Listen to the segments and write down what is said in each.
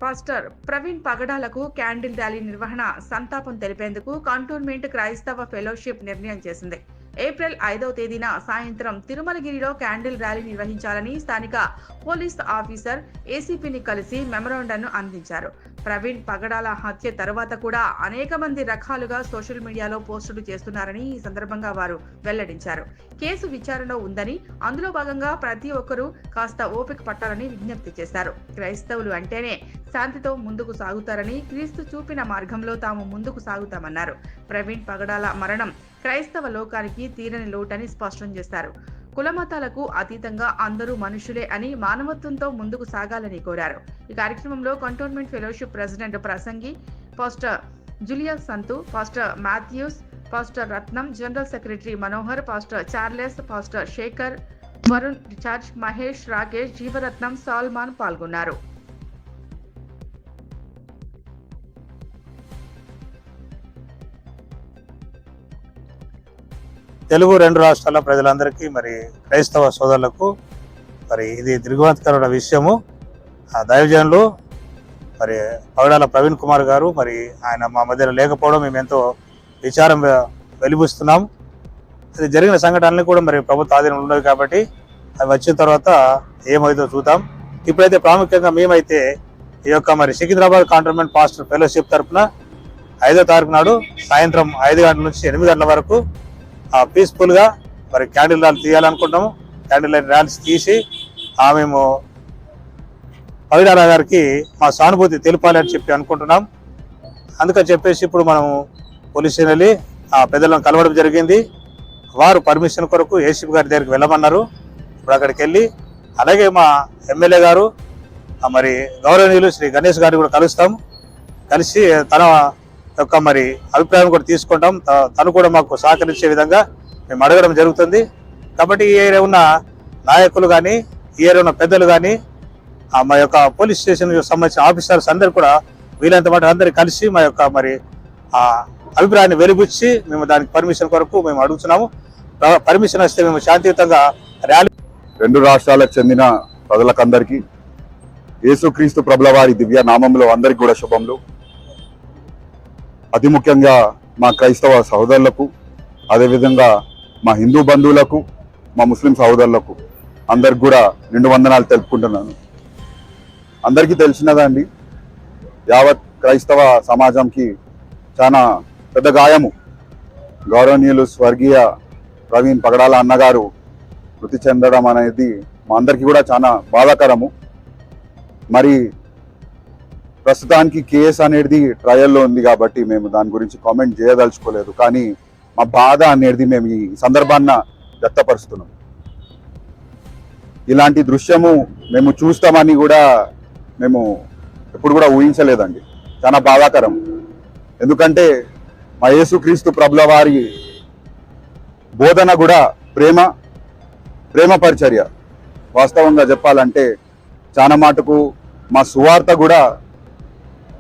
Pastor Praveen పగడాలకు candle rally నిర్వహణ సంతాపం తెలిపేందుకు cantonment క్రైస్తవ ఫెలోషిప్ నిర్ణయం చేసింది. ఏప్రిల్ 5వ తేదీన సాయంత్రం తిరుమలగిరిలో క్యాండిల్ ర్యాలీ నిర్వహించాలని స్థానిక పోలీస్ ఆఫీసర్ ఏసీపీని కలిసి మెమరాండంను అందించారు. ప్రవీణ్ పగడాల హత్య తర్వాత కూడా అనేక మంది రకాలుగా సోషల్ మీడియాలో పోస్టులు చేస్తున్నారని ఈ సందర్భంగా వారు వెల్లడించారు. కేసు విచారణలో ఉందని, అందులో భాగంగా ప్రతి ఒక్కరూ కాస్త ఓపిక పట్టాలని విజ్ఞప్తి చేశారు. క్రైస్తవులు అంటేనే శాంతితో ముందుకు సాగుతారని, క్రీస్తు చూపిన మార్గంలో తాము ముందుకు సాగుతామన్నారు. ప్రవీణ్ పగడాల మరణం క్రైస్తవ లోకానికి తీరని లోటని స్పష్టం చేశారు. కులమతాలకు అతీతంగా అందరూ మనుషులే అని, మానవత్వంతో ముందుకు సాగాలని కోరారు. ఈ కార్యక్రమంలో కంటోన్మెంట్ ఫెలోషిప్ ప్రెసిడెంట్ ప్రసంగి pastor Julius Santhu, pastor Matthews, pastor Ratnam, general secretary Manohar, pastor Charles, pastor Sekhar, Varun Richards, Mahesh, Rakesh, Jeevaratnam, Solomon పాల్గొన్నారు. తెలుగు రెండు రాష్ట్రాల ప్రజలందరికీ, మరి క్రైస్తవ సోదరులకు మరి ఇది దిగ్భ్రాంతికరమైన విషయము. దైవజనులు మరి పగడాల ప్రవీణ్ కుమార్ గారు మరి ఆయన మా మధ్యలో లేకపోవడం మేము ఎంతో విచారం వెలిబుస్తున్నాం. అది జరిగిన సంఘటనలు కూడా మరి ప్రభుత్వ ఆధీనంలో ఉన్నది కాబట్టి అవి వచ్చిన తర్వాత ఏమైందో చూద్దాం. ఇప్పుడైతే ప్రాముఖ్యంగా మేమైతే ఈ యొక్క మరి సికింద్రాబాద్ కంటోన్మెంట్ పాస్టర్ ఫెలోషిప్ తరఫున 5వ తారీఖు నాడు సాయంత్రం 5 గంటల నుంచి 8 గంటల వరకు పీస్ఫుల్ గా మరి క్యాండిల్ ర్యాలీ తీయాలనుకుంటాము. క్యాండిల్ ర్యాలీస్ తీసి మేము పగడాల గారికి మా సానుభూతి తెలిపాలని చెప్పి అనుకుంటున్నాం. అందుకని చెప్పేసి ఇప్పుడు మనం పోలీస్ స్టేషన్ వెళ్ళి పెద్దలను కలవడం జరిగింది. వారు పర్మిషన్ కొరకు ఏసీపీ గారి దగ్గరికి వెళ్ళమన్నారు. ఇప్పుడు అక్కడికి వెళ్ళి అలాగే మా ఎమ్మెల్యే గారు మరి గౌరవనీయులు శ్రీ గణేష్ గారిని కూడా కలుస్తాం. కలిసి తన యొక్క మరి అభిప్రాయం కూడా తీసుకుంటాం. తను కూడా మాకు సహకరించే విధంగా మేము అడగడం జరుగుతుంది. కాబట్టి ఈ ఏరియా ఉన్న నాయకులు కానీ, ఈ ఏరియా ఉన్న పెద్దలు కానీ, మా యొక్క పోలీస్ స్టేషన్ సంబంధించిన ఆఫీసర్స్ అందరు కూడా వీలైనంత మాట అందరు కలిసి మా యొక్క మరి అభిప్రాయాన్ని వెలిబుచ్చి మేము దానికి పర్మిషన్ కొరకు మేము అడుగుతున్నాము. పర్మిషన్ వస్తే మేము శాంతియుతంగా ర్యాలీ. రెండు రాష్ట్రాలకు చెందిన ప్రజలకందరికీ యేసుక్రీస్తు ప్రభుల వారి దివ్య నామంలో అందరికి కూడా శుభములు. అతి ముఖ్యంగా మా క్రైస్తవ సహోదరులకు, అదేవిధంగా మా హిందూ బంధువులకు, మా ముస్లిం సహోదరులకు అందరికి కూడా నిండు వందనాలు తెలుపుకుంటున్నాను. అందరికీ తెలిసినదండి, యావత్ క్రైస్తవ సమాజంకి చాలా పెద్ద గాయము. గౌరవనీయులు స్వర్గీయ ప్రవీణ్ పగడాల అన్నగారు మృతి చెందడం అనేది మా అందరికీ కూడా చాలా బాధాకరము. మరి ప్రస్తుతానికి కేసు అనేది ట్రయల్లో ఉంది కాబట్టి మేము దాని గురించి కామెంట్ చేయదలుచుకోలేదు. కానీ మా బాధ అనేది మేము ఈ సందర్భాన్న వ్యక్తపరుస్తున్నాం. ఇలాంటి దృశ్యము మేము చూస్తామని కూడా మేము ఎప్పుడు కూడా ఊహించలేదండి. చాలా బాధాకరం. ఎందుకంటే మా యేసుక్రీస్తు ప్రభుల వారి బోధన కూడా ప్రేమ పరిచర్య. వాస్తవంగా చెప్పాలంటే చాలా మటుకు మా సువార్త కూడా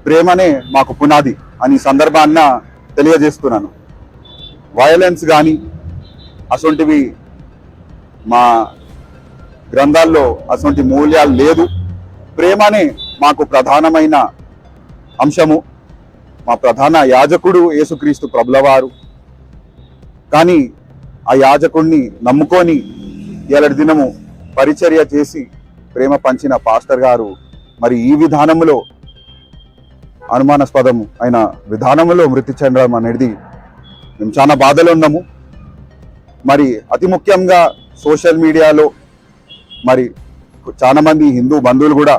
ప్రేమనే మాకు పునాది అని సందర్భాన్న తెలియజేస్తున్నాను. వయలెన్స్ కానీ అసొంటివి మా గ్రంథాల్లో అసొంటి మూల్యాలు లేదు. ప్రేమనే మాకు ప్రధానమైన అంశము. మా ప్రధాన యాజకుడు యేసుక్రీస్తు ప్రభులవారు. కానీ ఆ యాజకుడిని నమ్ముకొని ఏలటి దినము పరిచర్య చేసి ప్రేమ పంచిన పాస్టర్ గారు మరి ఈ విధానంలో, అనుమానాస్పదం అయిన విధానంలో మృతి చెందడం అనేది మేము చాలా బాధలో ఉన్నాము. మరి అతి ముఖ్యంగా సోషల్ మీడియాలో మరి చాలా మంది హిందూ బంధువులు కూడా